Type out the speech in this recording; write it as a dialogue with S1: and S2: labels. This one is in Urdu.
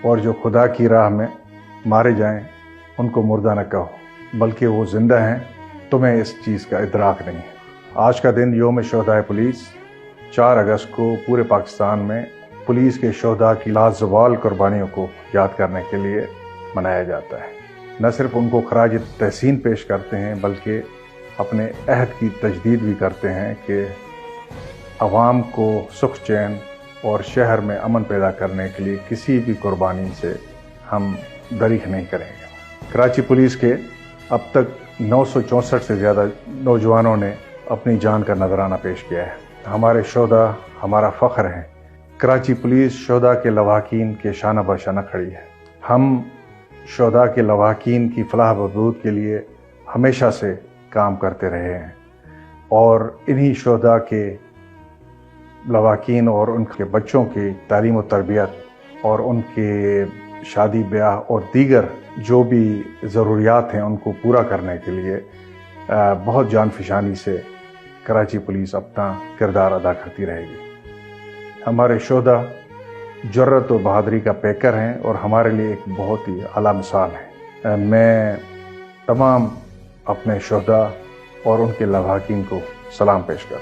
S1: اور جو خدا کی راہ میں مارے جائیں ان کو مردہ نہ کہو، بلکہ وہ زندہ ہیں، تمہیں اس چیز کا ادراک نہیں ہے۔ آج کا دن یوم شہدائے پولیس 4 اگست کو پورے پاکستان میں پولیس کے شہداء کی لازوال قربانیوں کو یاد کرنے کے لیے منایا جاتا ہے۔ نہ صرف ان کو خراج تحسین پیش کرتے ہیں بلکہ اپنے عہد کی تجدید بھی کرتے ہیں کہ عوام کو سکھ چین اور شہر میں امن پیدا کرنے کے لیے کسی بھی قربانی سے ہم دریغ نہیں کریں گے۔ کراچی پولیس کے اب تک 964 سے زیادہ نوجوانوں نے اپنی جان کا نذرانہ پیش کیا ہے۔ ہمارے شہداء ہمارا فخر ہیں۔ کراچی پولیس شہداء کے لواحقین کے شانہ بہ شانہ کھڑی ہے۔ ہم شہداء کے لواحقین کی فلاح بہبود کے لیے ہمیشہ سے کام کرتے رہے ہیں، اور انہی شہداء کے لواحقین اور ان کے بچوں کی تعلیم و تربیت اور ان کے شادی بیاہ اور دیگر جو بھی ضروریات ہیں ان کو پورا کرنے کے لیے بہت جان فشانی سے کراچی پولیس اپنا کردار ادا کرتی رہے گی۔ ہمارے شہداء جرات و بہادری کا پیکر ہیں اور ہمارے لیے ایک بہت ہی اعلیٰ مثال ہے۔ میں تمام اپنے شہداء اور ان کے لواحقین کو سلام پیش کرتا ہوں۔